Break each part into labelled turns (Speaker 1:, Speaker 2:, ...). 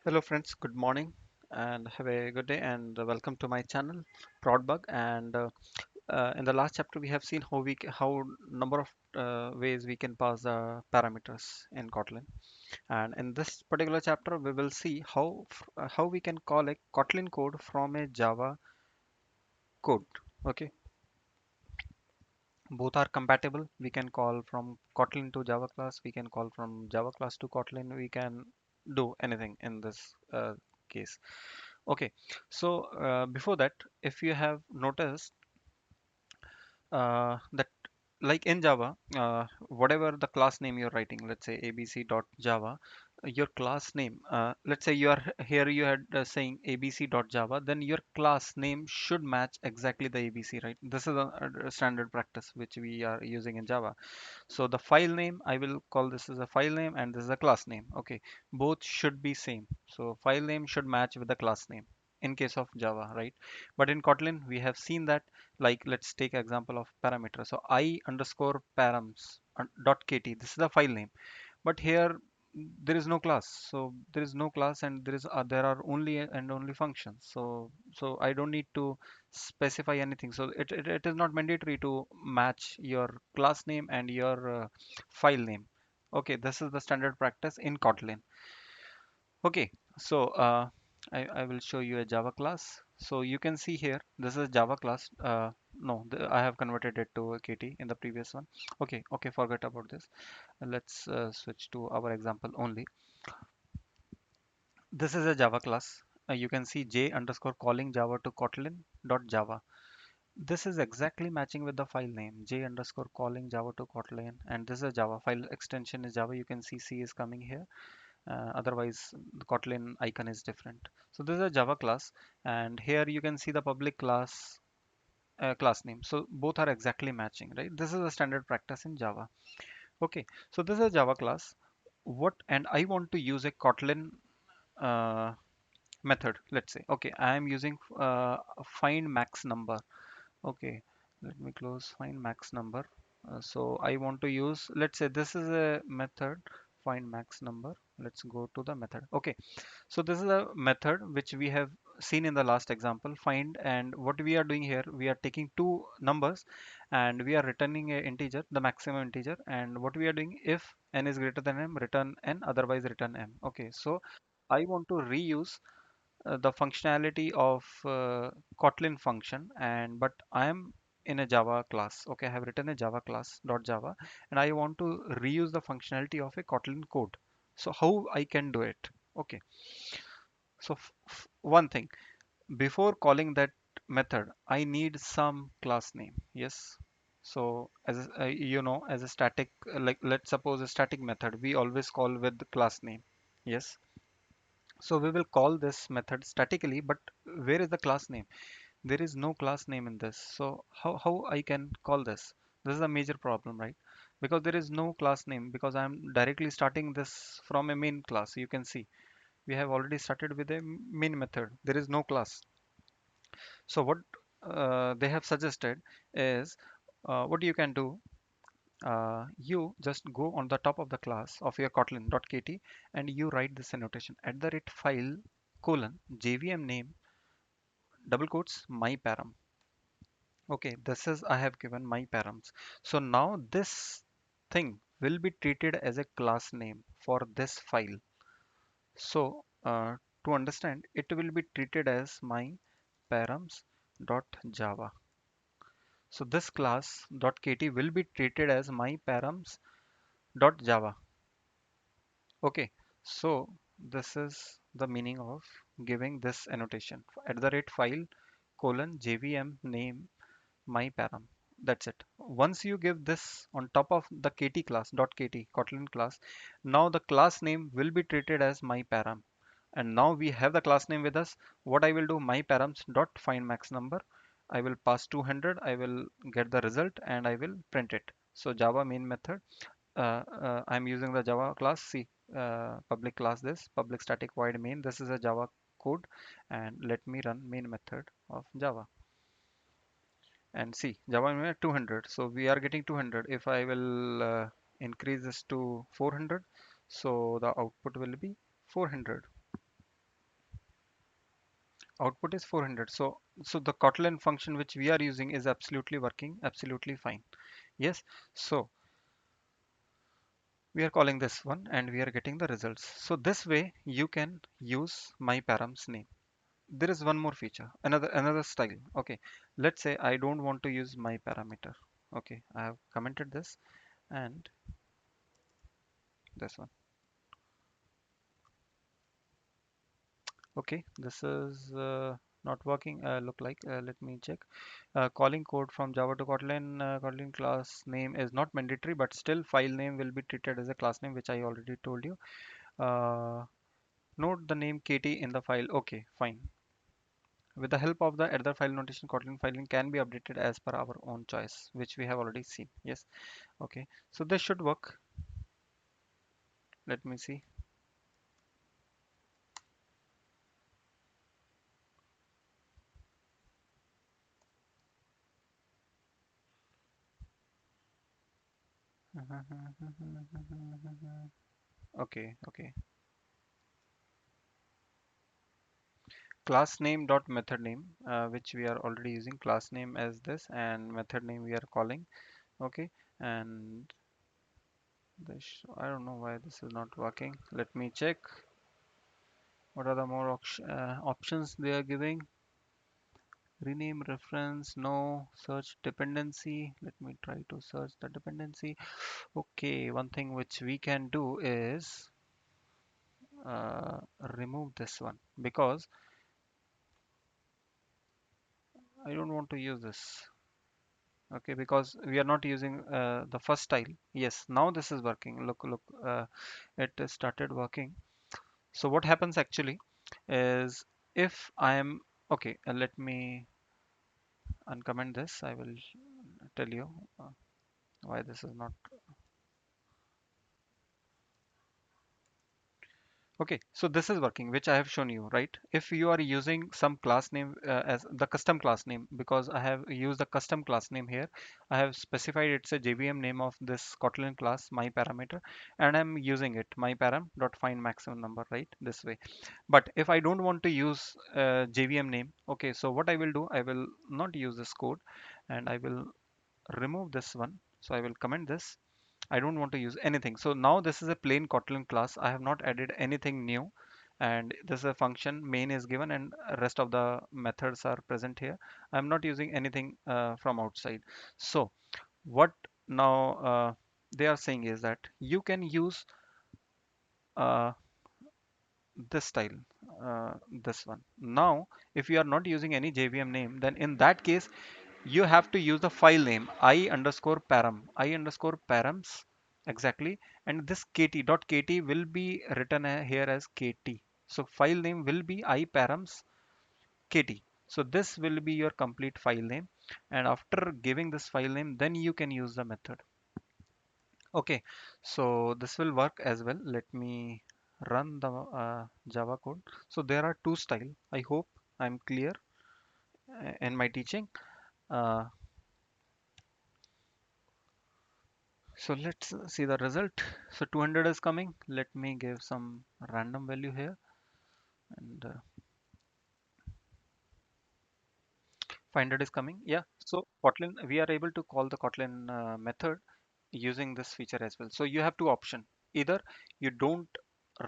Speaker 1: Hello friends, good morning and have a good day and welcome to my channel Prodbug. And in the last chapter we have seen how number of ways we can pass the parameters in Kotlin. And in this particular chapter we will see how we can call a Kotlin code from a Java code. Okay, both are compatible. We can call from Kotlin to Java class. We can call from Java class to Kotlin. We can do anything in this case. Okay, so before that, if you have noticed that like in Java, whatever the class name you're writing, let's say abc.java, your class name, let's say you are here you had saying abc.java, then your class name should match exactly the abc, right? This is a standard practice which we are using in Java. So the file name, I will call this as a file name and this is a class name. Okay, both should be same. So file name should match with the class name in case of Java, right? But in Kotlin, we have seen that, like let's take example of parameter. So I underscore params dot kt. This is the file name. But here there is no class. So there is no class and there are only and only functions. So I don't need to specify anything. So it is not mandatory to match your class name and your file name. Okay, this is the standard practice in Kotlin. Okay, so I will show you a Java class. So you can see here, this is Java class. No, I have converted it to a KT in the previous one. Okay, forget about this. Let's switch to our example only. This is a Java class. You can see J underscore calling Java to Kotlin dot Java. This is exactly matching with the file name J underscore calling Java to Kotlin, and this is a Java file extension is Java. You can see C is coming here. Otherwise, the Kotlin icon is different. So this is a Java class, and here you can see the public class name. So both are exactly matching, right? This is a standard practice in Java. Okay, so this is a Java class. And I want to use a Kotlin uh, method. Let's say, okay, I am using find max number. Okay, let me close find max number. So I want to use, let's say this is a method find max number. Let's go to the method. Okay, so this is a method which we have seen in the last example, find, and what we are doing here, we are taking two numbers and we are returning a integer, the maximum integer, and what we are doing, if n is greater than m, return n, otherwise return m. Okay, so I want to reuse the functionality of Kotlin function, and but I am in a Java class. Okay, I have written a Java class dot Java, and I want to reuse the functionality of a Kotlin code. So how I can do it? Okay, so one thing, before calling that method, I need some class name. Yes. So as a static, like let's suppose a static method, we always call with the class name. Yes. So we will call this method statically, but where is the class name? There is no class name in this. So how I can call this? This is a major problem, right? Because there is no class name, because I'm directly starting this from a main class. You can see we have already started with a main method. There is no class. So what they have suggested is what you can do. You just go on the top of the class of your Kotlin.kt and you write this annotation at the rate file colon JVM name double quotes my param. Okay, this is I have given my params. So now this thing will be treated as a class name for this file. So to understand, it will be treated as my params.java. So this class.kt will be treated as my params.java. Okay, so this is the meaning of giving this annotation at the rate file colon JVM name my param. That's it. Once you give this on top of the kt class dot kt Kotlin class, now the class name will be treated as my param. And now we have the class name with us. What I will do, my params dot find max number. I will pass 200. I will get the result and I will print it. So Java main method. I'm using the Java class. See, public class this public static void main. This is a Java code, and let me run main method of Java and see Java main 200. So we are getting 200. If I will increase this to 400, so the output will be 400. Output is 400. So the Kotlin function which we are using is absolutely working, absolutely fine. Yes. So we are calling this one and we are getting the results. So this way you can use my params name. There is one more feature, another style. Okay, let's say I don't want to use my parameter. Okay, I have commented this and this one. Okay, this is not working. Look like let me check. Calling code from Java to Kotlin. Kotlin class name is not mandatory, but still file name will be treated as a class name, which I already told you. Uh, Note the name KT in the file. Okay, fine. With the help of the other file notation, Kotlin filing can be updated as per our own choice, which we have already seen. Yes. Okay. So this should work. Let me see. Okay. Okay. Class name dot method name, which we are already using class name as this and method name we are calling. Okay. And this, I don't know why this is not working. Let me check. What are the more options they are giving? Rename reference, no. Search dependency. Let me try to search the dependency. Okay, one thing which we can do is remove this one because I don't want to use this. Okay, because we are not using the first style. Yes, now this is working. Look, it has started working. So what happens actually is if I am okay, let me uncomment this. I will tell you why this is not. Okay, so this is working, which I have shown you, right? If you are using some class name as the custom class name, because I have used the custom class name here, I have specified it's a JVM name of this Kotlin class, my parameter, and I'm using it, my param dot find maximum number, right? This way. But if I don't want to use JVM name, okay, so what I will do, I will not use this code, and I will remove this one. So I will comment this. I don't want to use anything. So now this is a plain Kotlin class. I have not added anything new. And this is a function main is given and rest of the methods are present here. I'm not using anything from outside. So what now they are saying is that you can use uh, this style, this one. Now, if you are not using any JVM name, then in that case, you have to use the file name I underscore params exactly, and this kt will be written here as kt. So file name will be I params kt. So this will be your complete file name, and after giving this file name, then you can use the method. Okay, so this will work as well. Let me run the Java code. So there are two style. I hope I'm clear in my teaching. Uh, So let's see the result. So 200 is coming. Let me give some random value here and 500 is coming. Yeah. So Kotlin, we are able to call the Kotlin method using this feature as well. So you have two option. Either you don't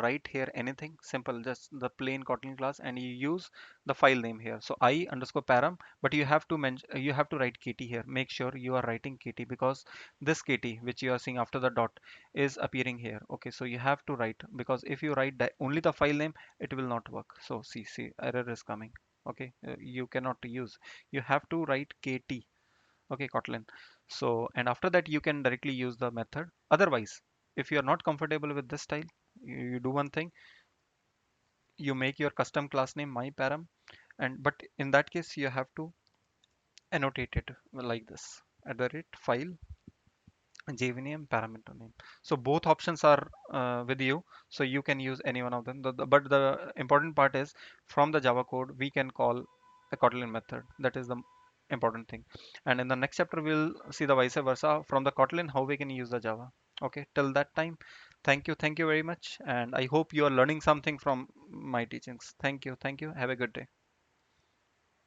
Speaker 1: write here anything simple, just the plain Kotlin class, and you use the file name here. So I underscore param, but you have to mention you have to write kt here. Make sure you are writing kt because this kt which you are seeing after the dot is appearing here. Okay, so you have to write because if you write only the file name, it will not work. So see error is coming. Okay, you cannot use. You have to write kt. Okay, Kotlin. So, and after that, you can directly use the method. Otherwise, if you are not comfortable with this style, you do one thing, you make your custom class name my param, and but in that case, you have to annotate it like this at the rate file JVM parameter name. So both options are with you, so you can use any one of them. But the important part is from the Java code we can call a Kotlin method. That is the important thing. And in the next chapter we'll see the vice versa from the Kotlin how we can use the Java. Okay, till that time, thank you very much, and I hope you are learning something from my teachings. Thank you, have a good day.